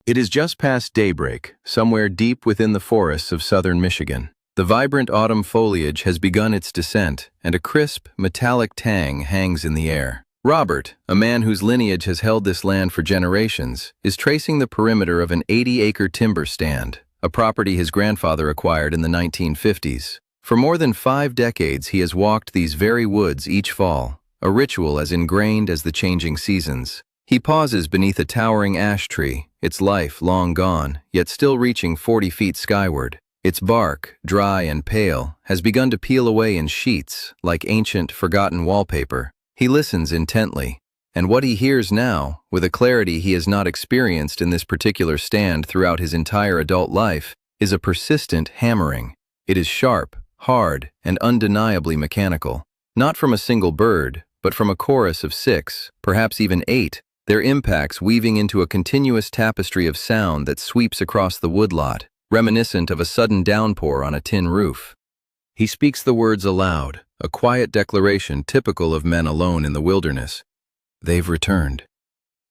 It is just past daybreak, somewhere deep within the forests of southern Michigan. The vibrant autumn foliage has begun its descent, and a crisp, metallic tang hangs in the air. Robert, a man whose lineage has held this land for generations, is tracing the perimeter of an 80-acre timber stand, a property his grandfather acquired in the 1950s. For more than 5 decades, he has walked these very woods each fall, a ritual as ingrained as the changing seasons. He pauses beneath a towering ash tree, its life long gone, yet still reaching 40 feet skyward. Its bark, dry and pale, has begun to peel away in sheets, like ancient, forgotten wallpaper. He listens intently, and what he hears now, with a clarity he has not experienced in this particular stand throughout his entire adult life, is a persistent hammering. It is sharp, hard, and undeniably mechanical. Not from a single bird, but from a chorus of 6, perhaps even 8, their impacts weaving into a continuous tapestry of sound that sweeps across the woodlot, reminiscent of a sudden downpour on a tin roof. He speaks the words aloud, a quiet declaration typical of men alone in the wilderness. They've returned.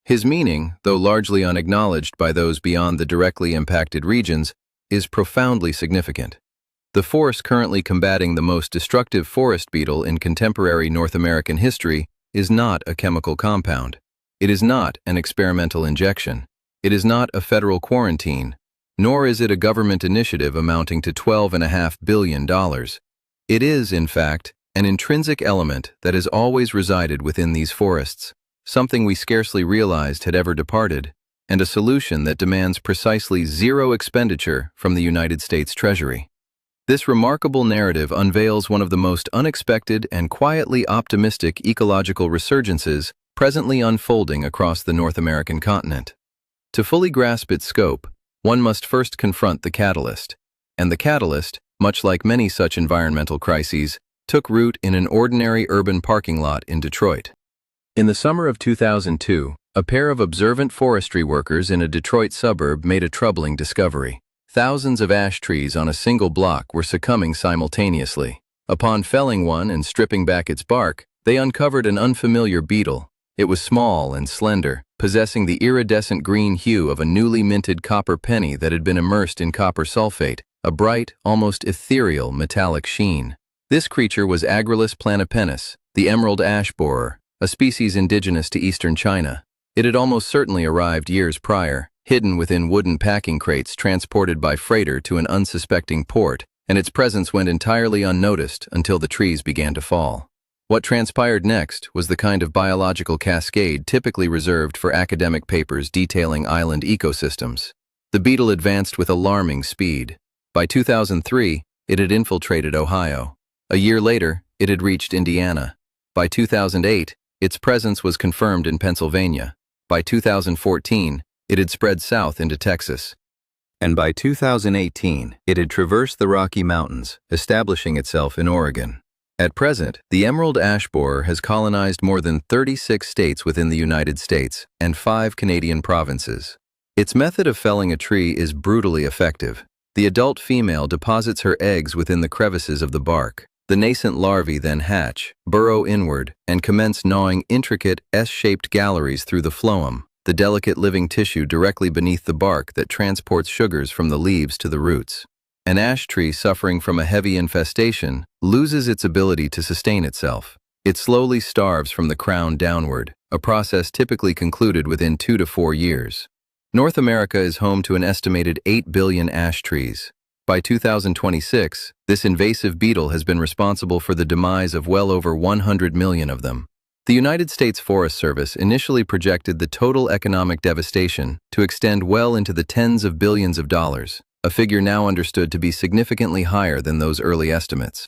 His meaning, though largely unacknowledged by those beyond the directly impacted regions, is profoundly significant. The force currently combating the most destructive forest beetle in contemporary North American history is not a chemical compound. It is not an experimental injection. It is not a federal quarantine, nor is it a government initiative amounting to $12.5 billion. It is, in fact, an intrinsic element that has always resided within these forests, something we scarcely realized had ever departed, and a solution that demands precisely zero expenditure from the United States Treasury. This remarkable narrative unveils one of the most unexpected and quietly optimistic ecological resurgences presently unfolding across the North American continent. To fully grasp its scope, one must first confront the catalyst, and the catalyst, much like many such environmental crises, took root in an ordinary urban parking lot in Detroit. In the summer of 2002, a pair of observant forestry workers in a Detroit suburb made a troubling discovery. Thousands of ash trees on a single block were succumbing simultaneously. Upon felling one and stripping back its bark, they uncovered an unfamiliar beetle. It was small and slender, possessing the iridescent green hue of a newly minted copper penny that had been immersed in copper sulfate, a bright, almost ethereal metallic sheen. This creature was Agrillus planipennis, the emerald ash borer, a species indigenous to eastern China. It had almost certainly arrived years prior, hidden within wooden packing crates transported by freighter to an unsuspecting port, and its presence went entirely unnoticed until the trees began to fall. What transpired next was the kind of biological cascade typically reserved for academic papers detailing island ecosystems. The beetle advanced with alarming speed. By 2003, it had infiltrated Ohio. A year later, it had reached Indiana. By 2008, its presence was confirmed in Pennsylvania. By 2014, it had spread south into Texas. And by 2018, it had traversed the Rocky Mountains, establishing itself in Oregon. At present, the emerald ash borer has colonized more than 36 states within the United States and 5 Canadian provinces. Its method of felling a tree is brutally effective. The adult female deposits her eggs within the crevices of the bark. The nascent larvae then hatch, burrow inward, and commence gnawing intricate S-shaped galleries through the phloem, the delicate living tissue directly beneath the bark that transports sugars from the leaves to the roots. An ash tree suffering from a heavy infestation loses its ability to sustain itself. It slowly starves from the crown downward, a process typically concluded within 2 to 4 years. North America is home to an estimated 8 billion ash trees. By 2026, this invasive beetle has been responsible for the demise of well over 100 million of them. The United States Forest Service initially projected the total economic devastation to extend well into the tens of billions of dollars, a figure now understood to be significantly higher than those early estimates.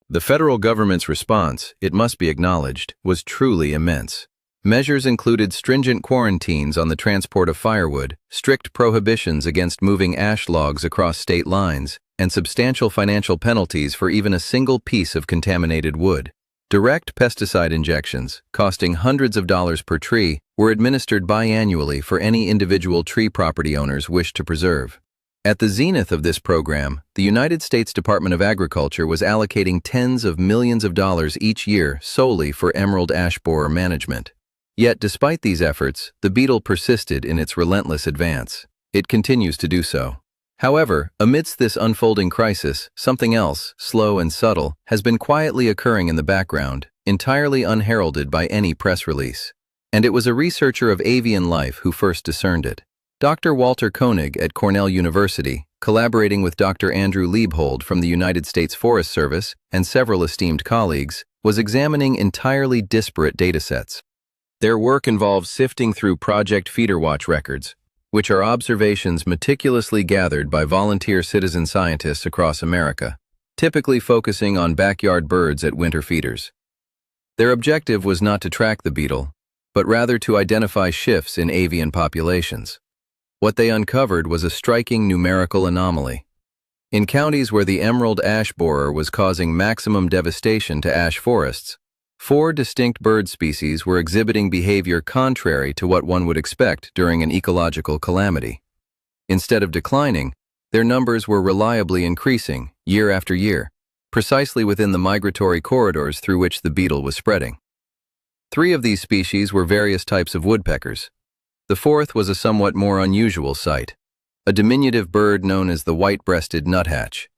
The federal government's response, it must be acknowledged, was truly immense. Measures included stringent quarantines on the transport of firewood, strict prohibitions against moving ash logs across state lines, and substantial financial penalties for even a single piece of contaminated wood. Direct pesticide injections, costing hundreds of dollars per tree, were administered biannually for any individual tree property owners wished to preserve. At the zenith of this program, the United States Department of Agriculture was allocating tens of millions of dollars each year solely for emerald ash borer management. Yet, despite these efforts, the beetle persisted in its relentless advance. It continues to do so. However, amidst this unfolding crisis, something else, slow and subtle, has been quietly occurring in the background, entirely unheralded by any press release. And it was a researcher of avian life who first discerned it. Dr. Walter Koenig at Cornell University, collaborating with Dr. Andrew Liebhold from the United States Forest Service and several esteemed colleagues, was examining entirely disparate datasets. Their work involves sifting through Project FeederWatch records, which are observations meticulously gathered by volunteer citizen scientists across America, typically focusing on backyard birds at winter feeders. Their objective was not to track the beetle, but rather to identify shifts in avian populations. What they uncovered was a striking numerical anomaly. In counties where the emerald ash borer was causing maximum devastation to ash forests, 4 distinct bird species were exhibiting behavior contrary to what one would expect during an ecological calamity. Instead of declining, their numbers were reliably increasing year after year, precisely within the migratory corridors through which the beetle was spreading. 3 of these species were various types of woodpeckers. The 4th was a somewhat more unusual sight, a diminutive bird known as the white-breasted nuthatch.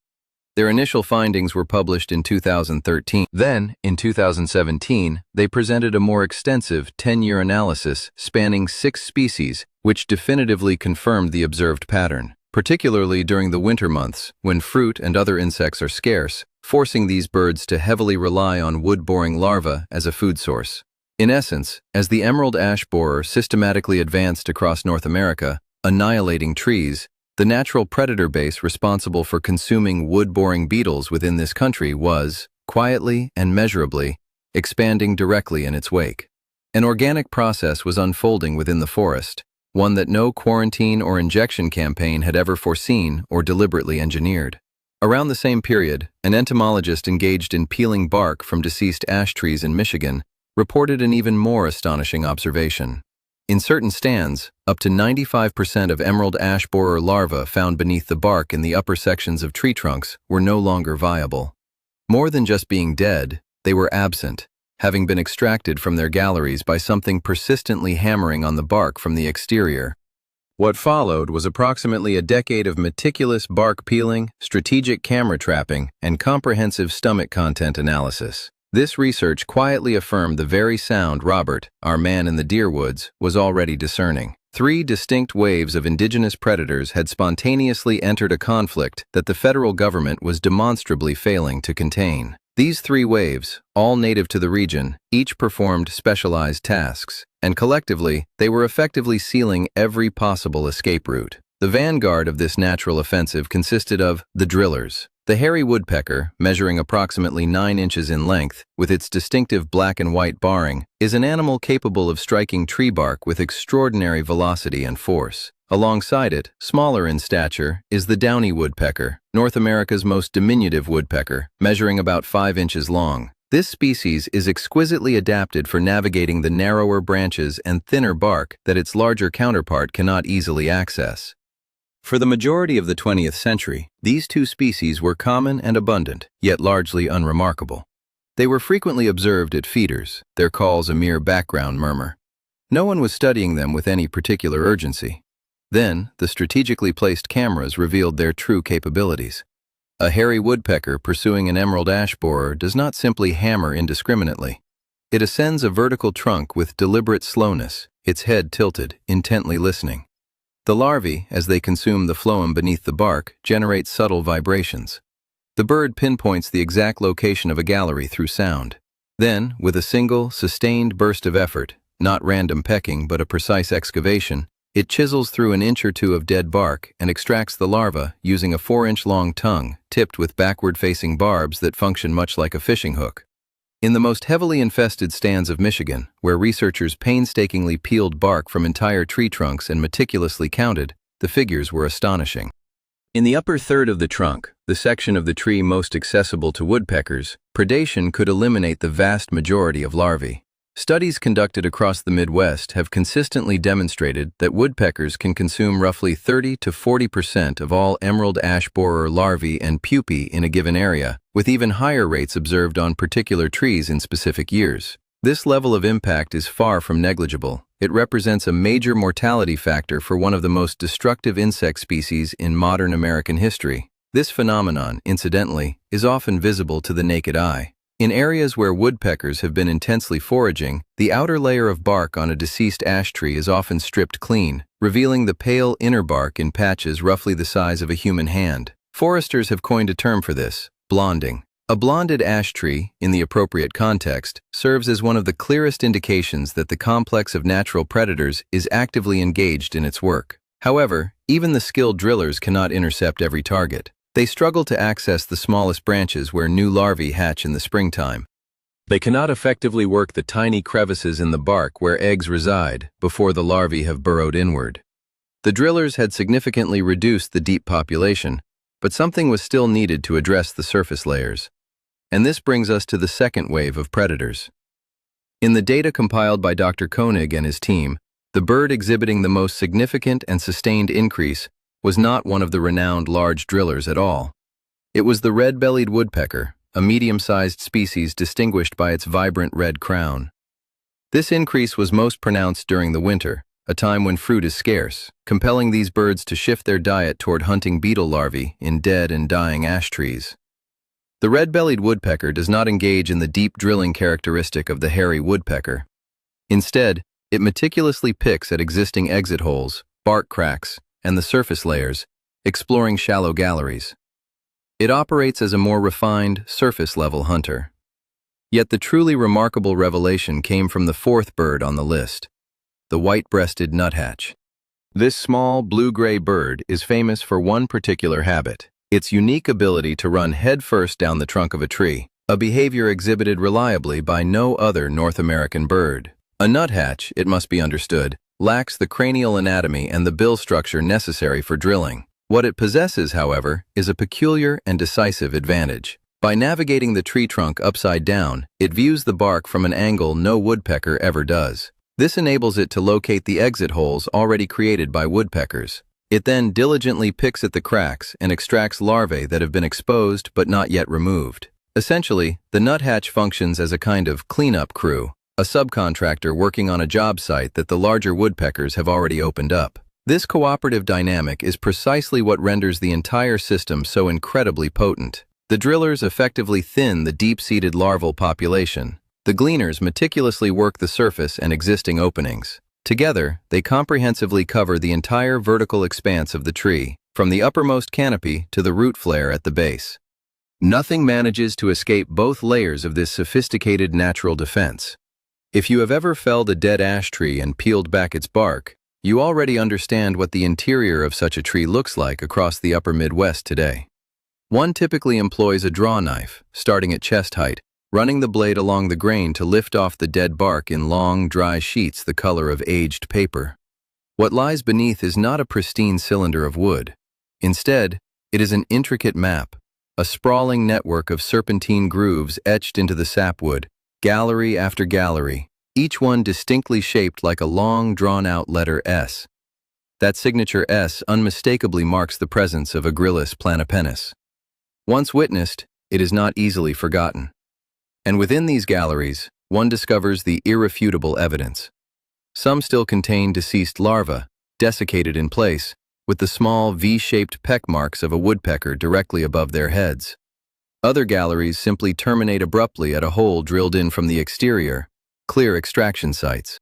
Their initial findings were published in 2013. Then, in 2017, they presented a more extensive 10-year analysis spanning 6 species, which definitively confirmed the observed pattern, particularly during the winter months, when fruit and other insects are scarce, forcing these birds to heavily rely on wood-boring larvae as a food source. In essence, as the emerald ash borer systematically advanced across North America, annihilating trees, the natural predator base responsible for consuming wood-boring beetles within this country was, quietly and measurably, expanding directly in its wake. An organic process was unfolding within the forest, one that no quarantine or injection campaign had ever foreseen or deliberately engineered. Around the same period, an entomologist engaged in peeling bark from deceased ash trees in Michigan reported an even more astonishing observation. In certain stands, up to 95% of emerald ash borer larvae found beneath the bark in the upper sections of tree trunks were no longer viable. More than just being dead, they were absent, having been extracted from their galleries by something persistently hammering on the bark from the exterior. What followed was approximately a decade of meticulous bark peeling, strategic camera trapping, and comprehensive stomach content analysis. This research quietly affirmed the very sound Robert, our man in the deer woods, was already discerning. 3 distinct waves of indigenous predators had spontaneously entered a conflict that the federal government was demonstrably failing to contain. These 3 waves, all native to the region, each performed specialized tasks, and collectively, they were effectively sealing every possible escape route. The vanguard of this natural offensive consisted of the drillers. The hairy woodpecker, measuring approximately 9 inches in length, with its distinctive black and white barring, is an animal capable of striking tree bark with extraordinary velocity and force. Alongside it, smaller in stature, is the downy woodpecker, North America's most diminutive woodpecker, measuring about 5 inches long. This species is exquisitely adapted for navigating the narrower branches and thinner bark that its larger counterpart cannot easily access. For the majority of the 20th century, these 2 species were common and abundant, yet largely unremarkable. They were frequently observed at feeders, their calls a mere background murmur. No one was studying them with any particular urgency. Then, the strategically placed cameras revealed their true capabilities. A hairy woodpecker pursuing an emerald ash borer does not simply hammer indiscriminately. It ascends a vertical trunk with deliberate slowness, its head tilted, intently listening. The larvae, as they consume the phloem beneath the bark, generate subtle vibrations. The bird pinpoints the exact location of a gallery through sound. Then, with a single, sustained burst of effort, not random pecking but a precise excavation, it chisels through an inch or 2 of dead bark and extracts the larva using a 4-inch-long tongue tipped with backward-facing barbs that function much like a fishing hook. In the most heavily infested stands of Michigan, where researchers painstakingly peeled bark from entire tree trunks and meticulously counted, the figures were astonishing. In the upper third of the trunk, the section of the tree most accessible to woodpeckers, predation could eliminate the vast majority of larvae. Studies conducted across the Midwest have consistently demonstrated that woodpeckers can consume roughly 30 to 40% of all emerald ash borer larvae and pupae in a given area, with even higher rates observed on particular trees in specific years. This level of impact is far from negligible. It represents a major mortality factor for one of the most destructive insect species in modern American history. This phenomenon, incidentally, is often visible to the naked eye. In areas where woodpeckers have been intensely foraging, the outer layer of bark on a deceased ash tree is often stripped clean, revealing the pale inner bark in patches roughly the size of a human hand. Foresters have coined a term for this: blonding. A blonded ash tree, in the appropriate context, serves as one of the clearest indications that the complex of natural predators is actively engaged in its work. However, even the skilled drillers cannot intercept every target. They struggle to access the smallest branches where new larvae hatch in the springtime. They cannot effectively work the tiny crevices in the bark where eggs reside before the larvae have burrowed inward. The drillers had significantly reduced the deep population, but something was still needed to address the surface layers. And this brings us to the second wave of predators. In the data compiled by Dr. Koenig and his team, the bird exhibiting the most significant and sustained increase was not one of the renowned large drillers at all. It was the red-bellied woodpecker, a medium-sized species distinguished by its vibrant red crown. This increase was most pronounced during the winter, a time when fruit is scarce, compelling these birds to shift their diet toward hunting beetle larvae in dead and dying ash trees. The red-bellied woodpecker does not engage in the deep drilling characteristic of the hairy woodpecker. Instead, it meticulously picks at existing exit holes, bark cracks, and the surface layers, exploring shallow galleries. It operates as a more refined, surface-level hunter. Yet the truly remarkable revelation came from the fourth bird on the list, the white-breasted nuthatch. This small, blue-gray bird is famous for one particular habit: its unique ability to run headfirst down the trunk of a tree, a behavior exhibited reliably by no other North American bird. A nuthatch, it must be understood, lacks the cranial anatomy and the bill structure necessary for drilling. What it possesses, however, is a peculiar and decisive advantage. By navigating the tree trunk upside down, it views the bark from an angle no woodpecker ever does. This enables it to locate the exit holes already created by woodpeckers. It then diligently picks at the cracks and extracts larvae that have been exposed but not yet removed. Essentially, the nuthatch functions as a kind of cleanup crew, a subcontractor working on a job site that the larger woodpeckers have already opened up. This cooperative dynamic is precisely what renders the entire system so incredibly potent. The drillers effectively thin the deep-seated larval population. The gleaners meticulously work the surface and existing openings. Together, they comprehensively cover the entire vertical expanse of the tree, from the uppermost canopy to the root flare at the base. Nothing manages to escape both layers of this sophisticated natural defense. If you have ever felled a dead ash tree and peeled back its bark, you already understand what the interior of such a tree looks like across the upper Midwest today. One typically employs a draw knife, starting at chest height, running the blade along the grain to lift off the dead bark in long, dry sheets the color of aged paper. What lies beneath is not a pristine cylinder of wood. Instead, it is an intricate map, a sprawling network of serpentine grooves etched into the sapwood, gallery after gallery, each one distinctly shaped like a long, drawn-out letter S. That signature S unmistakably marks the presence of Agrilis planipennis. Once witnessed, it is not easily forgotten. And within these galleries, one discovers the irrefutable evidence. Some still contain deceased larvae, desiccated in place, with the small V-shaped peck marks of a woodpecker directly above their heads. Other galleries simply terminate abruptly at a hole drilled in from the exterior, clear extraction sites.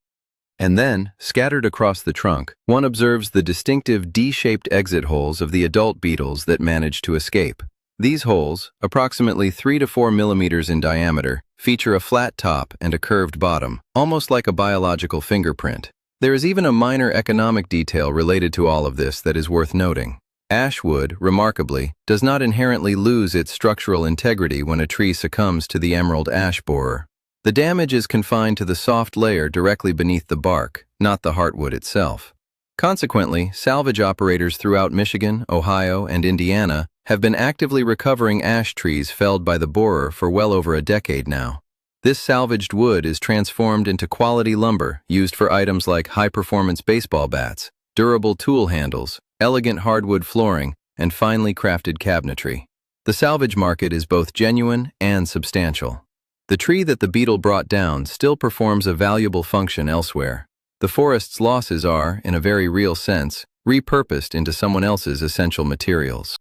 And then, scattered across the trunk, one observes the distinctive D-shaped exit holes of the adult beetles that manage to escape. These holes, approximately 3 to 4 millimeters in diameter, feature a flat top and a curved bottom, almost like a biological fingerprint. There is even a minor economic detail related to all of this that is worth noting. Ash wood, remarkably, does not inherently lose its structural integrity when a tree succumbs to the emerald ash borer. The damage is confined to the soft layer directly beneath the bark, not the heartwood itself. Consequently, salvage operators throughout Michigan, Ohio, and Indiana have been actively recovering ash trees felled by the borer for well over a decade now. This salvaged wood is transformed into quality lumber used for items like high-performance baseball bats, durable tool handles, elegant hardwood flooring, and finely crafted cabinetry. The salvage market is both genuine and substantial. The tree that the beetle brought down still performs a valuable function elsewhere. The forest's losses are, in a very real sense, repurposed into someone else's essential materials.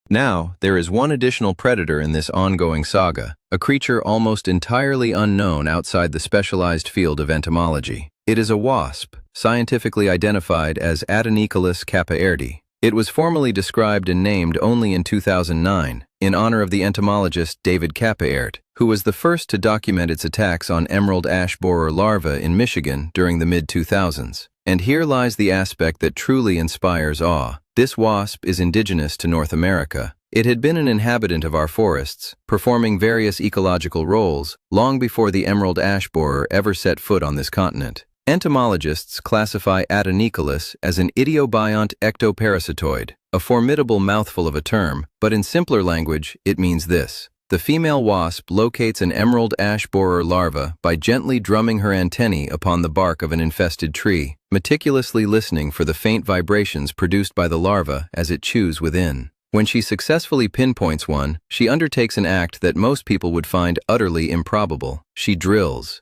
Now, there is one additional predator in this ongoing saga, a creature almost entirely unknown outside the specialized field of entomology. It is a wasp, scientifically identified as Atoneculus capaerdi. It was formally described and named only in 2009, in honor of the entomologist David Capaert, who was the first to document its attacks on emerald ash borer larvae in Michigan during the mid-2000s. And here lies the aspect that truly inspires awe. This wasp is indigenous to North America. It had been an inhabitant of our forests, performing various ecological roles long before the emerald ash borer ever set foot on this continent. Entomologists classify Atoneculus as an idiobiont ectoparasitoid, a formidable mouthful of a term, but in simpler language, it means this. The female wasp locates an emerald ash borer larva by gently drumming her antennae upon the bark of an infested tree, meticulously listening for the faint vibrations produced by the larva as it chews within. When she successfully pinpoints one, she undertakes an act that most people would find utterly improbable. She drills.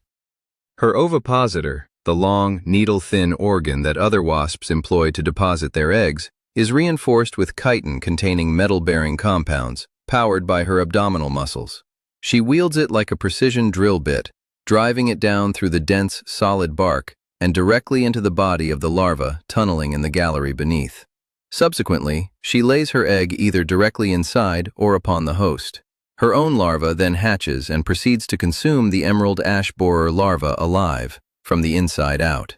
Her ovipositor, the long, needle-thin organ that other wasps employ to deposit their eggs, is reinforced with chitin containing metal-bearing compounds, powered by her abdominal muscles. She wields it like a precision drill bit, driving it down through the dense, solid bark and directly into the body of the larva tunneling in the gallery beneath. Subsequently, she lays her egg either directly inside or upon the host. Her own larva then hatches and proceeds to consume the emerald ash borer larva alive, from the inside out.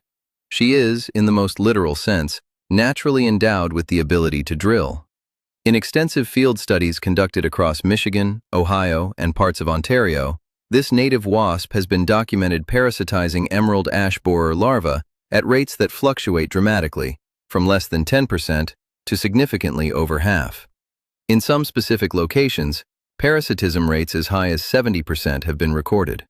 She is, in the most literal sense, naturally endowed with the ability to drill. In extensive field studies conducted across Michigan, Ohio, and parts of Ontario, this native wasp has been documented parasitizing emerald ash borer larvae at rates that fluctuate dramatically, from less than 10% to significantly over half. In some specific locations, parasitism rates as high as 70% have been recorded.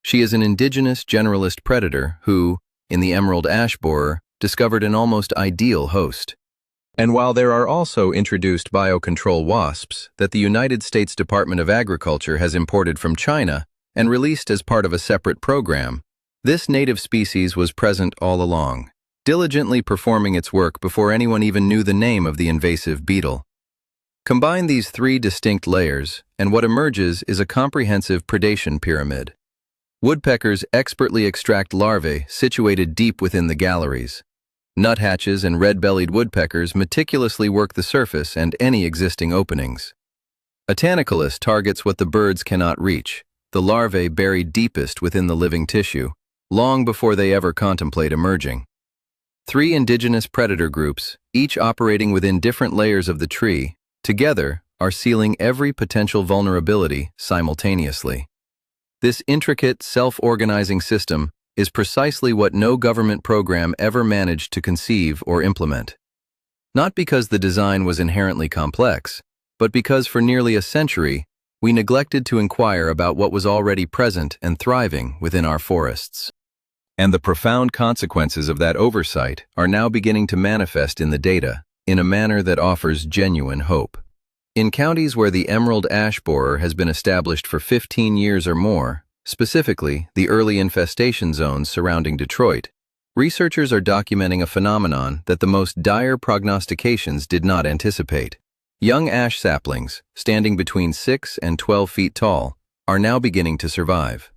She is an indigenous generalist predator who, in the emerald ash borer, discovered an almost ideal host. And while there are also introduced biocontrol wasps that the United States Department of Agriculture has imported from China and released as part of a separate program, this native species was present all along, diligently performing its work before anyone even knew the name of the invasive beetle. Combine these three distinct layers, and what emerges is a comprehensive predation pyramid. Woodpeckers expertly extract larvae situated deep within the galleries. Nuthatches and red-bellied woodpeckers meticulously work the surface and any existing openings. Atoneculus targets what the birds cannot reach, the larvae buried deepest within the living tissue, long before they ever contemplate emerging. Three indigenous predator groups, each operating within different layers of the tree, together are sealing every potential vulnerability simultaneously. This intricate, self-organizing system is precisely what no government program ever managed to conceive or implement. Not because the design was inherently complex, but because for nearly a century, we neglected to inquire about what was already present and thriving within our forests. And the profound consequences of that oversight are now beginning to manifest in the data, in a manner that offers genuine hope. In counties where the emerald ash borer has been established for 15 years or more, specifically the early infestation zones surrounding Detroit, researchers are documenting a phenomenon that the most dire prognostications did not anticipate. Young ash saplings, standing between 6 and 12 feet tall, are now beginning to survive.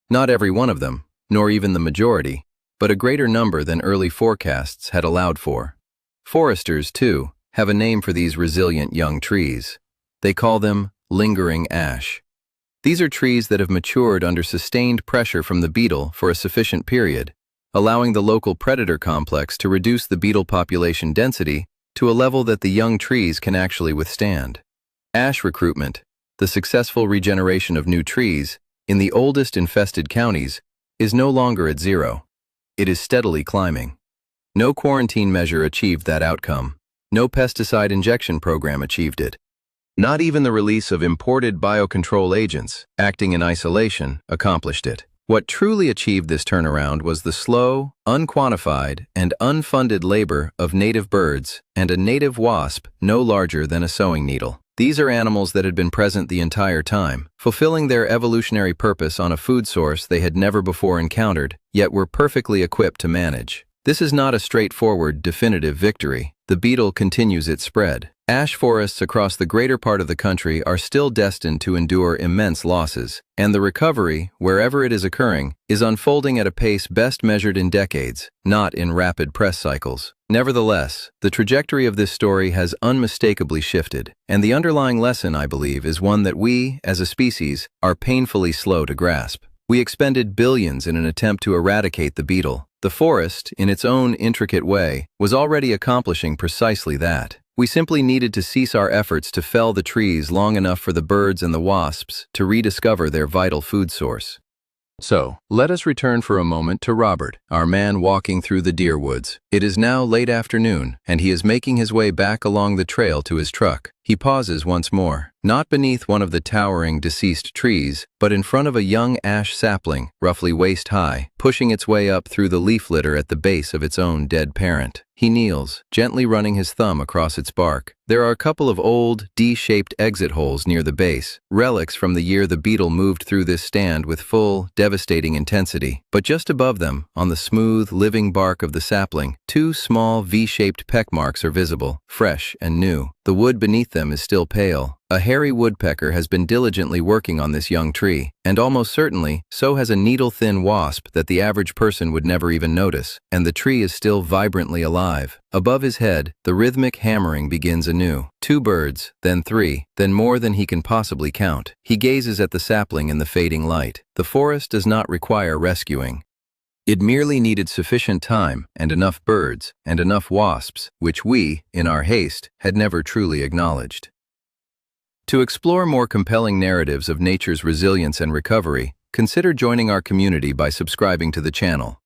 Not every one of them, nor even the majority, but a greater number than early forecasts had allowed for. Foresters, too, have a name for these resilient young trees. They call them lingering ash. These are trees that have matured under sustained pressure from the beetle for a sufficient period, allowing the local predator complex to reduce the beetle population density to a level that the young trees can actually withstand. Ash recruitment, the successful regeneration of new trees, in the oldest infested counties, is no longer at zero. It is steadily climbing. No quarantine measure achieved that outcome. No pesticide injection program achieved it. Not even the release of imported biocontrol agents, acting in isolation, accomplished it. What truly achieved this turnaround was the slow, unquantified, and unfunded labor of native birds and a native wasp no larger than a sewing needle. These are animals that had been present the entire time, fulfilling their evolutionary purpose on a food source they had never before encountered, yet were perfectly equipped to manage. This is not a straightforward, definitive victory. The beetle continues its spread. Ash forests across the greater part of the country are still destined to endure immense losses, and the recovery, wherever it is occurring, is unfolding at a pace best measured in decades, not in rapid press cycles. Nevertheless, the trajectory of this story has unmistakably shifted, and the underlying lesson, I believe, is one that we, as a species, are painfully slow to grasp. We expended billions in an attempt to eradicate the beetle. The forest, in its own intricate way, was already accomplishing precisely that. We simply needed to cease our efforts to fell the trees long enough for the birds and the wasps to rediscover their vital food source. So, let us return for a moment to Robert, our man walking through the deer woods. It is now late afternoon, and he is making his way back along the trail to his truck. He pauses once more, not beneath one of the towering deceased trees, but in front of a young ash sapling, roughly waist-high, pushing its way up through the leaf litter at the base of its own dead parent. He kneels, gently running his thumb across its bark. There are a couple of old, D-shaped exit holes near the base, relics from the year the beetle moved through this stand with full, devastating intensity. But just above them, on the smooth, living bark of the sapling, two small V-shaped peck marks are visible, fresh and new. The wood beneath them is still pale. A hairy woodpecker has been diligently working on this young tree, and almost certainly, so has a needle-thin wasp that the average person would never even notice, and the tree is still vibrantly alive. Above his head, the rhythmic hammering begins anew. 2 birds, then 3, then more than he can possibly count. He gazes at the sapling in the fading light. The forest does not require rescuing. It merely needed sufficient time and enough birds and enough wasps, which we, in our haste, had never truly acknowledged. To explore more compelling narratives of nature's resilience and recovery, consider joining our community by subscribing to the channel.